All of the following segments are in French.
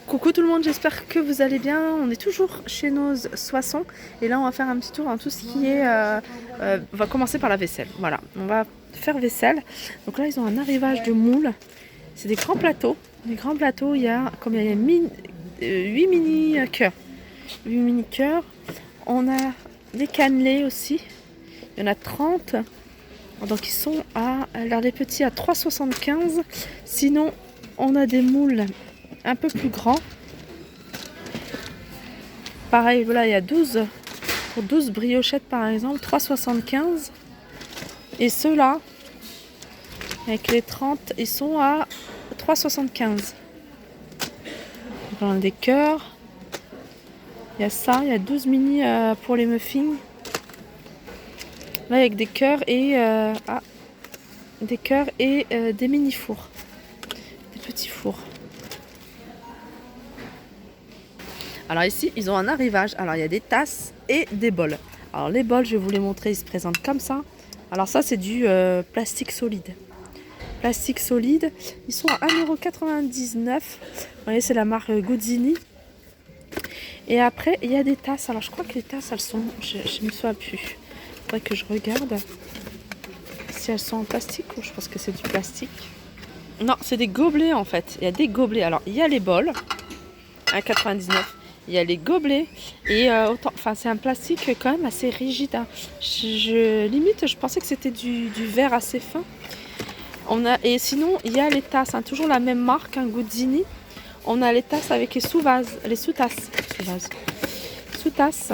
Coucou tout le monde, j'espère que vous allez bien. On est toujours chez Noz Soissons et là on va faire un petit tour dans tout ce qui est... on va commencer par la vaisselle. Voilà, on va faire vaisselle. Donc là ils ont un arrivage de moules. C'est des grands plateaux. Des grands plateaux, il y a combien? Il y a 8 mini cœurs. 8 mini cœurs. On a des cannelés aussi. Il y en a 30. Donc ils sont à... Alors les petits à 3,75. Sinon on a des moules un peu plus grands. Pareil, voilà, il y a 12 pour 12 briochettes par exemple, 3,75. Et ceux-là, avec les 30, ils sont à 3,75. On a des cœurs. Il y a ça, il y a 12 mini pour les muffins. Là, avec des cœurs et des mini fours. Des petits fours. Alors ici, ils ont un arrivage. Alors il y a des tasses et des bols. Alors les bols, je vais vous les montrer, ils se présentent comme ça. Alors ça, c'est du plastique solide. Plastique solide. Ils sont à 1,99 €. Vous voyez, c'est la marque Guzzini. Et après, il y a des tasses. Alors je crois que les tasses, elles sont... Je ne me souviens plus. Il faudrait que je regarde si elles sont en plastique ou je pense que c'est du plastique. Non, c'est des gobelets en fait. Il y a des gobelets. Alors il y a les bols. 1,99 €. Il y a les gobelets et c'est un plastique quand même assez rigide. Hein. Limite, je pensais que c'était du verre assez fin. Et sinon, il y a les tasses, hein, toujours la même marque, hein, Guzzini. On a les tasses avec les sous-vases, les sous-tasses. Sous-tasses.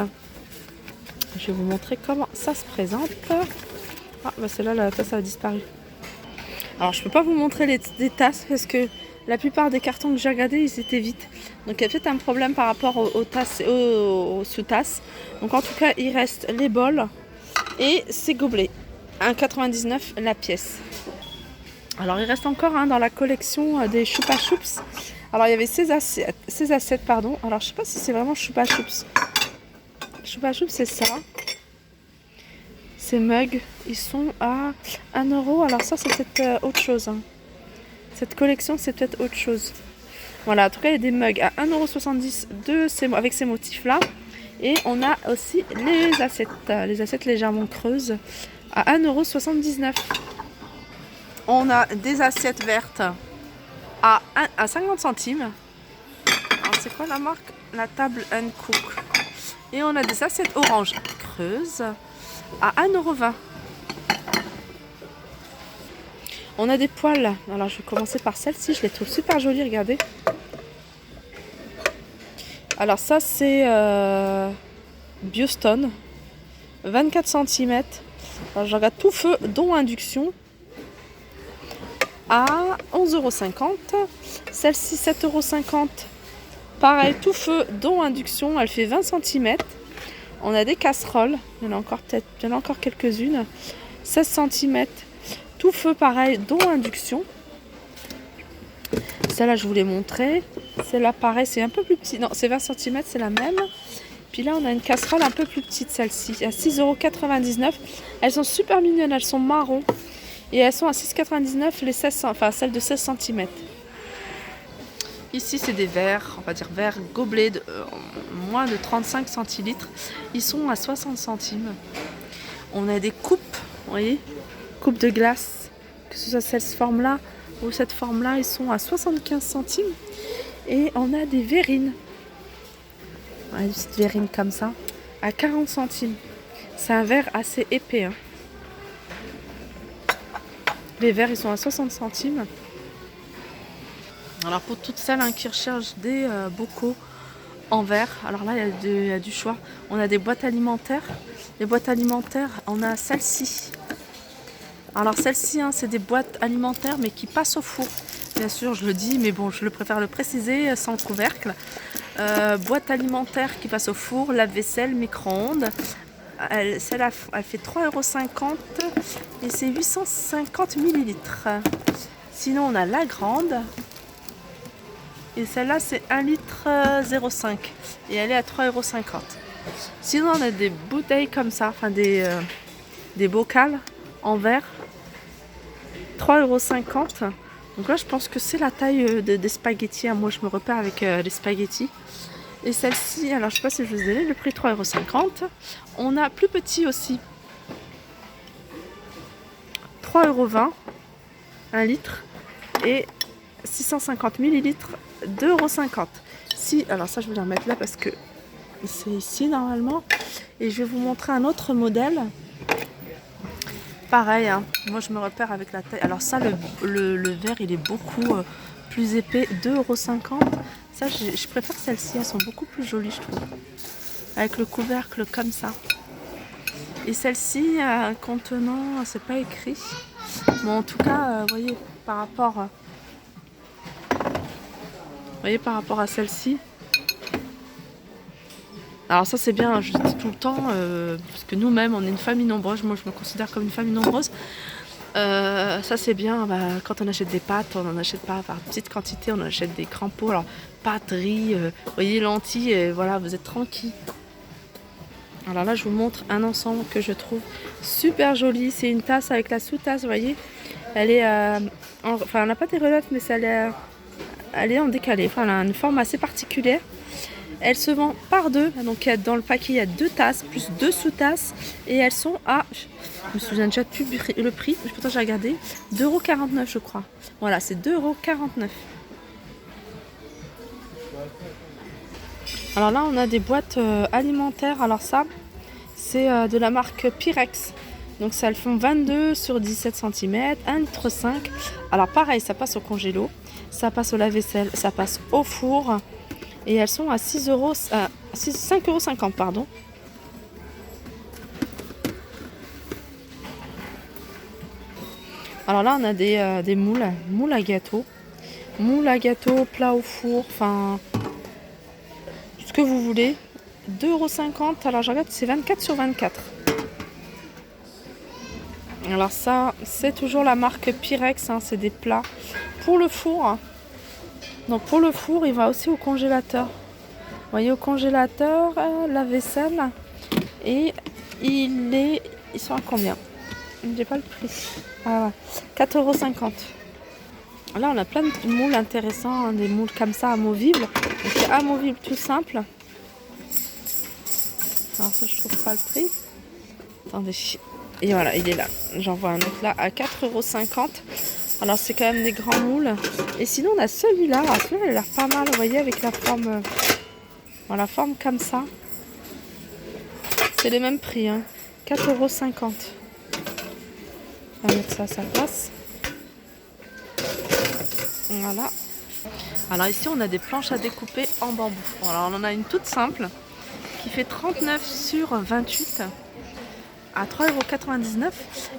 Je vais vous montrer comment ça se présente. Ah, bah celle-là, la tasse a disparu. Alors, je peux pas vous montrer les tasses parce que la plupart des cartons que j'ai regardés, ils étaient vides. Donc il y a peut-être un problème par rapport aux tasses, aux sous-tasses. Donc en tout cas, il reste les bols et ces gobelets. 1,99 € la pièce. Alors il reste encore dans la collection des Chupa Chups. Alors il y avait ces assiettes, pardon. Alors je sais pas si c'est vraiment Chupa Chups. Chupa Chups, c'est ça. Ces mugs, ils sont à 1 €. Alors ça, c'est peut-être autre chose. Hein. Cette collection, c'est peut-être autre chose. Voilà, en tout cas, il y a des mugs à 1,70 € avec ces motifs-là. Et on a aussi les assiettes légèrement creuses à 1,79 €. On a des assiettes vertes à 50 centimes. Alors, c'est quoi la marque? La Table & Cook. Et on a des assiettes orange creuses à 1,20 €. On a des poêles. Alors je vais commencer par celle-ci. Je les trouve super jolies, regardez. Alors ça c'est Biostone. 24 cm. Alors je regarde tout feu, dont induction. À 11,50 €. Celle-ci 7,50 €. Pareil, tout feu, dont induction. Elle fait 20 cm. On a des casseroles. Il y en a encore quelques-unes. 16 cm. Tout feu pareil, dont induction. Celle-là, je vous l'ai montré. Celle-là, pareil, c'est un peu plus petit. Non, c'est 20 cm, c'est la même. Puis là, on a une casserole un peu plus petite, celle-ci, à 6,99 €. Elles sont super mignonnes, elles sont marron. Et elles sont à 6,99 € celles de 16 cm. Ici, c'est des verres, on va dire verres gobelets de moins de 35 centilitres. Ils sont à 60 centimes. On a des coupes, vous voyez, coupes de glace, que ce soit cette forme-là ou cette forme-là, ils sont à 75 centimes. Et on a des verrines, des petites verrines comme ça, à 40 centimes. C'est un verre assez épais. Hein. Les verres, ils sont à 60 centimes. Alors pour toutes celles qui recherchent des bocaux en verre, alors là, il y a du choix. On a des boîtes alimentaires. Les boîtes alimentaires, on a celle-ci. Alors celle-ci, c'est des boîtes alimentaires mais qui passent au four. Bien sûr, je le dis, mais bon, je préfère le préciser sans couvercle. Boîte alimentaire qui passe au four, lave-vaisselle, micro-ondes. Celle-là, elle fait 3,50 € et c'est 850 ml. Sinon, on a la grande. Et celle-là, c'est 1,05 litre et elle est à 3,50 €. Sinon, on a des bouteilles comme ça, des bocals en verre. 3,50 €. Donc là, je pense que c'est la taille des spaghettis. Moi, je me repère avec les spaghettis. Et celle-ci, alors je sais pas si je vous ai donné le prix, 3,50 €. On a plus petit aussi. 3,20 € 1 litre. Et 650 millilitres, 2,50 €. Si, alors ça, je vais la remettre là parce que c'est ici normalement. Et je vais vous montrer un autre modèle. Pareil, hein. Moi je me repère avec la taille. Alors ça, le verre, il est beaucoup plus épais, 2,50 €. Ça, je préfère celles-ci, elles sont beaucoup plus jolies, je trouve. Avec le couvercle comme ça. Et celle-ci, contenant, c'est pas écrit. Bon, en tout cas, vous voyez, par rapport à celle-ci. Alors ça c'est bien, je dis tout le temps, parce que nous-mêmes on est une famille nombreuse, moi je me considère comme une famille nombreuse. Ça c'est bien, quand on achète des pâtes, on n'en achète pas par petite quantité, on achète des grands pots. Alors pâtes, riz, vous voyez, lentilles, et voilà, vous êtes tranquille. Alors là je vous montre un ensemble que je trouve super joli. C'est une tasse avec la sous-tasse, vous voyez. Elle est, enfin elle n'a pas des reliefs, mais elle est en décalé, enfin elle a une forme assez particulière. Elle se vend par deux, donc dans le paquet il y a 2 tasses plus 2 sous-tasses et elles sont à, je me souviens déjà plus le prix, je peux j'ai regardé, 2,49 € je crois. Voilà, c'est 2,49 €. Alors là on a des boîtes alimentaires, alors ça c'est de la marque Pyrex. Donc ça, elles font 22 sur 17 cm, 1,5 litre. Alors pareil, ça passe au congélo, ça passe au lave-vaisselle, ça passe au four. Et elles sont à 5,50 €, pardon. Alors là, on a des moules à gâteau. Moules à gâteau, plat au four, enfin, ce que vous voulez. 2,50 €. Alors je regarde, c'est 24 sur 24. Alors ça, c'est toujours la marque Pyrex, hein, c'est des plats pour le four. Donc pour le four, il va aussi au congélateur. Vous voyez, au congélateur, la vaisselle. Et ils sont à combien? J'ai pas le prix. Ah ouais, 4,50 €. Là, on a plein de moules intéressants, hein, des moules comme ça, amovibles. Donc c'est amovible tout simple. Alors ça, je trouve pas le prix. Attendez. Et voilà, il est là. J'en vois un autre là à 4,50 €. Alors c'est quand même des grands moules. Et sinon on a celui-là. Alors celui-là il a l'air pas mal, vous voyez, avec la forme, voilà, forme comme ça. C'est les mêmes prix, hein. 4,50 €. On va mettre ça à sa place. Voilà. Alors ici on a des planches à découper en bambou. Alors on en a une toute simple qui fait 39 sur 28. À 3,99 €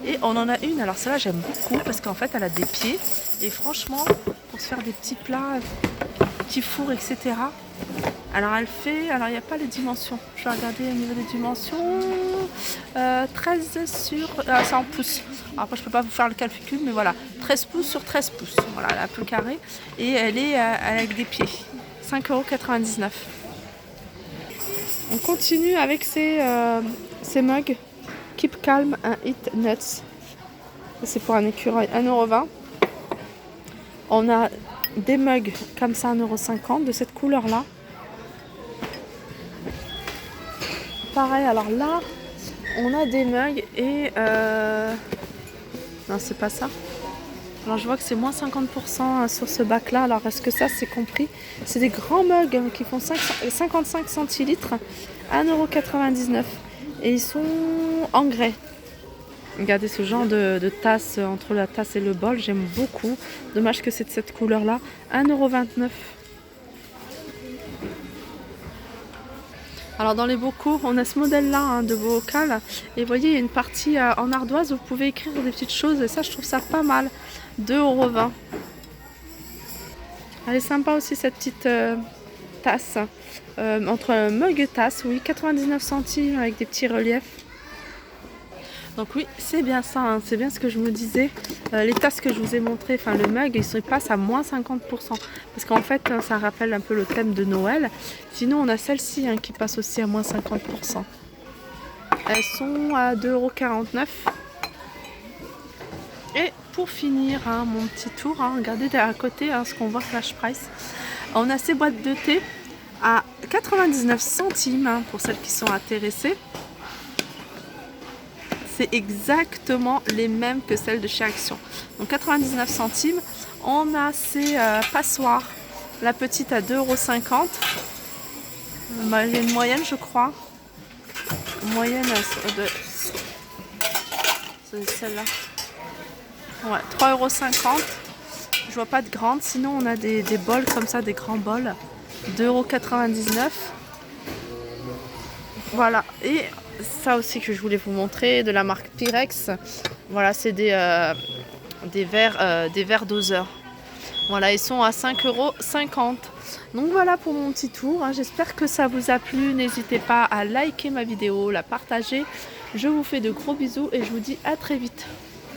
et on en a une, alors celle-là j'aime beaucoup parce qu'en fait elle a des pieds et franchement pour se faire des petits plats, petits fours, etc. Alors elle fait, alors il n'y a pas les dimensions, je vais regarder au niveau des dimensions, 13 sur, c'est en pouces. Alors après je peux pas vous faire le calcul, mais voilà, 13 pouces sur 13 pouces, voilà, elle est un peu carrée et elle est avec des pieds, 5,99 €. On continue avec ces mugs. Keep Calm and Eat Nuts. C'est pour un écureuil, 1,20 €. On a des mugs comme ça, 1,50 € de cette couleur là. Pareil, alors là, on a des mugs et non, c'est pas ça. Alors je vois que c'est moins 50% sur ce bac là. Alors est-ce que ça c'est compris? C'est des grands mugs qui font 55 centilitres, 1,99 €. Et ils sont en grès. Regardez ce genre de tasse entre la tasse et le bol, j'aime beaucoup. Dommage que c'est de cette couleur là. 1,29 €. Alors dans les bocaux, on a ce modèle là, hein, de bocal. Et vous voyez, il y a une partie en ardoise où vous pouvez écrire des petites choses. Et ça, je trouve ça pas mal. 2,20 €. Elle est sympa aussi cette petite tasse. Entre mug et tasse, oui, 99 centimes avec des petits reliefs. Donc oui, c'est bien ça, hein, c'est bien ce que je me disais. Les tasses que je vous ai montrées, enfin le mug, ils passent à moins 50%. Parce qu'en fait, ça rappelle un peu le thème de Noël. Sinon, on a celle-ci, hein, qui passe aussi à moins 50%. Elles sont à 2,49 €. Et pour finir mon petit tour, regardez à côté ce qu'on voit flash price. On a ces boîtes de thé à 99 centimes pour celles qui sont intéressées. C'est exactement les mêmes que celles de chez Action. Donc 99 centimes. On a ces passoires. La petite à 2,50 €. Il y a une moyenne, je crois. Moyenne de... C'est celle-là. Ouais, 3,50 €. Je vois pas de grande. Sinon, on a des bols comme ça, des grands bols. 2,99 €. Voilà. Et ça aussi que je voulais vous montrer, de la marque Pyrex. Voilà, c'est des verres doseurs. Voilà, ils sont à 5,50 €. Donc voilà pour mon petit tour. J'espère que ça vous a plu. N'hésitez pas à liker ma vidéo, la partager. Je vous fais de gros bisous et je vous dis à très vite.